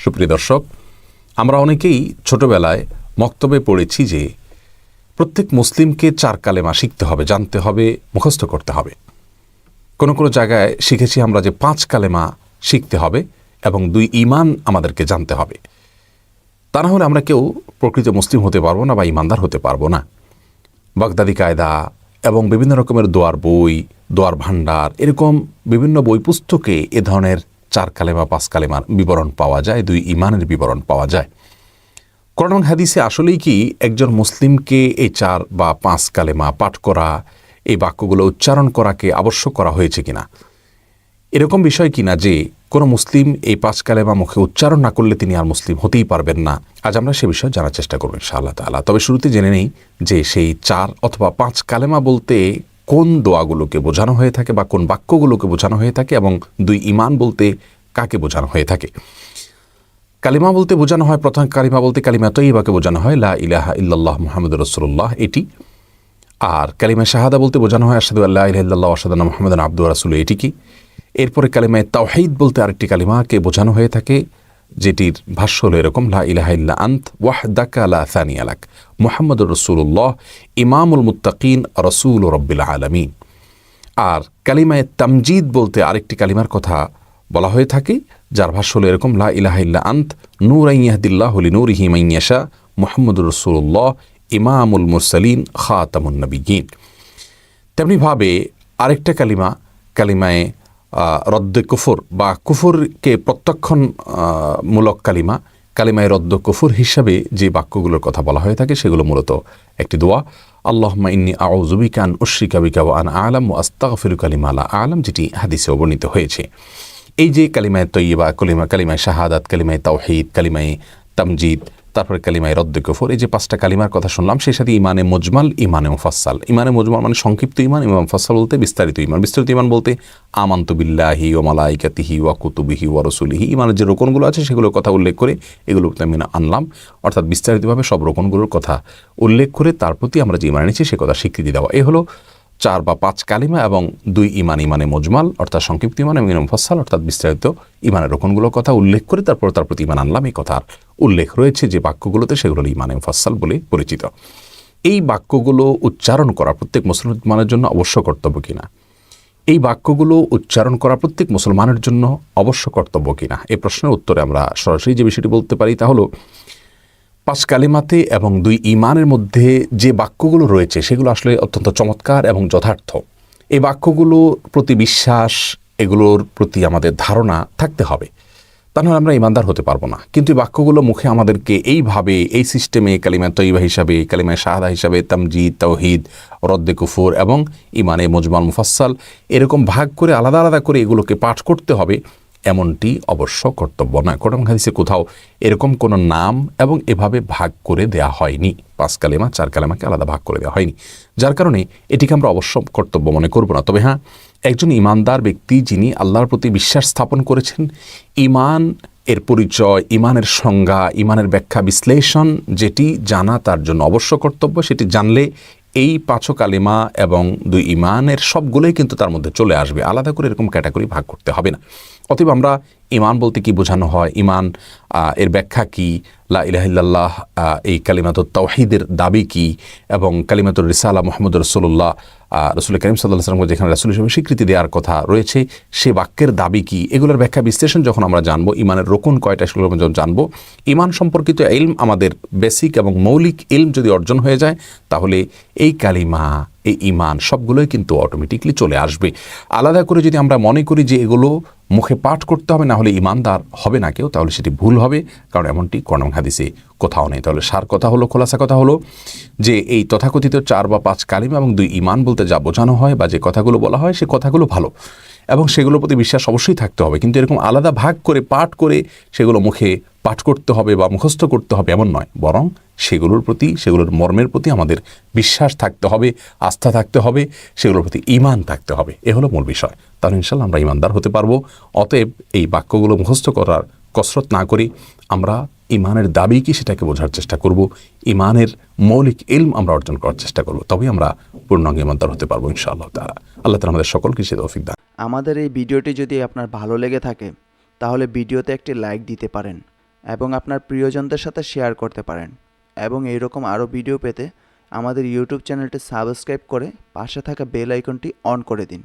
সুপ্রিয় দর্শক, আমরা অনেকেই ছোটবেলায় মক্তবে পড়েছি যে প্রত্যেক মুসলিমকে 4 কালেমা শিখতে হবে, জানতে হবে, মুখস্থ করতে হবে। কোনো কোনো জায়গায় শিখেছি আমরা যে 5 কালেমা শিখতে হবে এবং 2 ঈমান আমাদেরকে জানতে হবে। তা না হলে আমরা কেউ প্রকৃত মুসলিম হতে পারবো না বা ঈমানদার হতে পারবো না। বাগদাদি কায়দা এবং বিভিন্ন রকমের দোয়ার বই, দোয়ার ভাণ্ডার, এরকম বিভিন্ন বই পুস্তকে এ ধরনের 4 কালেমা 5 কালেমার বিবরণ পাওয়া যায়, 2 ঈমানের বিবরণ পাওয়া যায়। কোরআন হাদিসে আসলেই কি একজন মুসলিমকে এই 4 বা 5 কালেমা পাঠ করা, এই বাক্যগুলো উচ্চারণ করাকে আবশ্যক করা হয়েছে কিনা? এরকম বিষয় কিনা যে কোনো মুসলিম এই 5 কালেমা মুখে উচ্চারণ না করলে তিনি আর মুসলিম হতেই পারবেন না? আজ আমরা সে বিষয়ে জানার চেষ্টা করব ইনশাআল্লাহ তাআলা। তবে শুরুতে জেনে নেই যে সেই 4 অথবা 5 কালেমা বলতে কোন দোয়াগুলোকে বোঝানো হয়ে থাকে বা কোন বাক্যগুলোকে বোঝানো হয়ে থাকে, এবং 2 ঈমান বলতে কাকে বোঝানো হয়ে থাকে। কালিমা বলতে বোঝানো হয়, প্রথম কালিমা বলতে কালিমা তয়্যিবাকে বোঝানো হয়, লা ইলাহা ইল্লাল্লাহ মুহাম্মাদুর রাসূলুল্লাহ এটি। আর কালিমা শাহাদা বলতে বোঝানো হয় আশহাদু আল্লা ইলাহা ইল্লাল্লাহ ওয়া আশহাদু আন্না মুহাম্মাদান আবদুহু ওয়া রাসূলুহু এটি কি। এরপরে কালিমায়ে তাওহীদ বলতে আরেকটি কালিমাকে বোঝানো হয়ে থাকে, যেটির ভাষ্য হলো এরকম, লা ইলাহা ইল্লা আন্ত ওয়াহদাকা লা সানিয়া লাক মুহাম্মাদুর রাসূলুল্লাহ ইমামুল মুত্তাকিন রাসূলু রাব্বিল আলামিন। আর কালিমায়ে তামজিদ বলতে আরেকটি কালিমার কথা বলা হয়ে থাকে, যার ভাষ্য হলো এরকম, লা ইলাহা ইল্লা আন্ত নূরান ইয়াহদিল্লাহু লিনূরিহি মান ইয়াশা মুহাম্মাদুর রাসূলুল্লাহ ইমামুল মুরসালিন খাতামুন নবিয়্যিন। তেমনিভাবে আরেকটা কালিমা, কালিমায়ে রদ্দে কুফর বা কুফরকে প্রত্যাখ্যান মূলক কালিমা, কালিমায়ে রদ্দ কুফর হিসাবে যে বাক্যগুলোর কথা বলা হয়ে থাকে সেগুলো মূলত একটি দোয়া, আল্লাহুম্মা ইন্নী আউযু বিকা আন উশরিকা বিকা ওয়া আনা আ'লাম ওয়া আস্তাগফিরুকা লিমা লা আ'লাম, যেটি হাদিসে বর্ণিত হয়েছে। এই যে কালিমায়ে তয়্যিবা, কালিমায়ে শাহাদাত, কালিমায়ে তাওহীদ, কালিমায়ে তামজিদ, তারপরে কালিমায়ে রদ্দে কুফর, এই যে 5টা কালিমার কথা শুনলাম, সেই সাথে ইমানে মুজমাল, ইমানে মুফাসসাল। ইমানে মুজমাল মানে সংক্ষিপ্ত ঈমান, ইমানে মুফাসসাল বলতে বিস্তারিত ঈমান। বিস্তারিত ঈমান বলতে আমানতু বিল্লাহি ওয়া মালাইকাতিহি ওয়া কুতুবিহি ওয়া রাসূলিহি, ঈমানের যে রোকনগুলো আছে সেগুলোর কথা উল্লেখ করে এগুলো আমি আনলাম, অর্থাৎ বিস্তারিতভাবে সব রোকনগুলোর কথা উল্লেখ করে তার প্রতি আমরা যে ঈমান এনেছি সে কথা স্বীকৃতি দেওয়া। এই হলো 4 বা 5 কালিমা এবং 2 ঈমান, ইমানে মুজমাল অর্থাৎ সংক্ষিপ্ত ঈমান এবং ইমানে মুফাসসাল অর্থাৎ বিস্তারিত ঈমানের রোকনগুলোর কথা উল্লেখ করে তারপর তার প্রতি ঈমান আনলাম। এই কথার উল্লেখ রয়েছে যে বাক্যগুলোতে, সেগুলো ইমানে মুফাসসাল বলে পরিচিত। এই বাক্যগুলো উচ্চারণ করা প্রত্যেক মুসলমানের জন্য অবশ্য কর্তব্য কিনা? এই বাক্যগুলো উচ্চারণ করা প্রত্যেক মুসলমানের জন্য অবশ্য কর্তব্য কিনা, এই প্রশ্নের উত্তরে আমরা সরাসরি যে বিষয়টি বলতে পারি তা হলো 5 কালিমাতে এবং 2 ঈমানের মধ্যে যে বাক্যগুলো রয়েছে সেগুলো আসলে অত্যন্ত চমৎকার এবং যথার্থ। এই বাক্যগুলোর প্রতি বিশ্বাস, এগুলোর প্রতি আমাদের ধারণা থাকতে হবে, তা নাহলে আমরা ঈমানদার হতে পারবো না। কিন্তু এই বাক্যগুলো মুখে আমাদেরকে এইভাবে, এই সিস্টেমে কালিমা তয়্যিবা হিসাবে, কালিমা শাহাদা হিসাবে, তামজিদ, তাওহীদ, রদ্দে কুফর এবং ইমানে মুজমাল মুফাসসাল এরকম ভাগ করে আলাদা আলাদা করে এগুলোকে পাঠ করতে হবে, এমনটি অবশ্য কর্তব্য নয়। কোরআন হাদিসে কোথাও এরকম কোনো নাম এবং এভাবে ভাগ করে দেয়া হয়নি। 5 কালেমা 4 কালেমাকে আলাদা ভাগ করে দেওয়া হয়নি, যার কারণে এটিকে আমরা অবশ্য কর্তব্য মনে করব না। তবে হ্যাঁ, একজন ঈমানদার ব্যক্তি যিনি আল্লাহর প্রতি বিশ্বাস স্থাপন করেছেন, ঈমান এর পরিচয়, ঈমানের সংজ্ঞা, ঈমানের ব্যাখ্যা বিশ্লেষণ যেটি জানা তার জন্য অবশ্য কর্তব্য, সেটি জানলে এই 5 কালিমা এবং 2 ঈমানের সবগুলোই কিন্তু তার মধ্যে চলে আসবে, আলাদা করে এরকম ক্যাটাগরি ভাগ করতে হবে না। অতএব আমরা ঈমান বলতে কি বোঝানো হয়, ঈমান এর ব্যাখ্যা কি, লা ইলাহা ইল্লাল্লাহ এই কালিমাতুত তাওহীদের দাবি কি, এবং কালিমাতুর রিসালা মুহাম্মদুর রাসূলুল্লাহ রাসূল করিম সাল্লাল্লাহু আলাইহি ওয়াসাল্লামকে যেখানে রাসূল হিসেবে স্বীকৃতি দেওয়ার কথা রয়েছে সে বাক্যের দাবি কি, এগুলোর ব্যাখ্যা বিশ্লেষণ যখন আমরা জানবো, ঈমানের রোকন কয়টা সেগুলো যখন জানবো, ঈমান সম্পর্কিত ইলম আমাদের বেসিক এবং মৌলিক ইলম যদি অর্জন হয়ে যায়, তাহলে এই কালিমা, এই ঈমান সবগুলোই কিন্তু অটোমেটিকলি চলে আসবে। আলাদা করে যদি আমরা মনে করি যে এগুলো মুখে পাঠ করতে হবে, না হলে ঈমানদার হবে না কেউ, তাহলে সেটি ভুল হবে, কারণ এমনটি কোরআন হাদিসে কোথাও নেই। তাহলে সার কথা হলো, খোলাসা কথা হলো যে এই তথাকথিত 4 বা 5 কালিমা এবং 2 ঈমান বলতে যা বোঝানো হয় বা যে কথাগুলো বলা হয় সে কথাগুলো ভালো এবং সেগুলোর প্রতি বিশ্বাস অবশ্যই থাকতে হবে, কিন্তু এরকম আলাদা ভাগ করে পাঠ করে সেগুলো মুখে পাঠ করতে হবে বা মুখস্থ করতে হবে এমন নয়, বরং সেগুলোর প্রতি, সেগুলোর মর্মের প্রতি আমাদের বিশ্বাস থাকতে হবে, আস্থা থাকতে হবে, সেগুলোর প্রতি ঈমান থাকতে হবে। এ হলো মূল বিষয়। তাহলে ইনশাআল্লাহ আমরা ঈমানদার হতে পারবো। অতএব এই বাক্যগুলো মুখস্থ করার কসরত না করি আমরা ঈমানের দাবি কি সেটাকে বোঝার চেষ্টা করব, ঈমানের মৌলিক ইলম আমরা অর্জন করার চেষ্টা করব, তবেই আমরা পূর্ণাঙ্গ ঈমানদার হতে পারবো ইনশাআল্লাহ তাআলা। আল্লাহ তাআলা আমাদের সকলকে সে তৌফিক দান। আমাদের এই ভিডিওটি যদি আপনার ভালো লেগে থাকে তাহলে ভিডিওতে একটি লাইক দিতে পারেন এবং আপনার প্রিয়জনদের সাথে শেয়ার করতে পারেন। এবং এইরকম আরও ভিডিও পেতে আমাদের ইউটিউব চ্যানেলটি সাবস্ক্রাইব করে পাশে থাকা বেল আইকনটি অন করে দিন।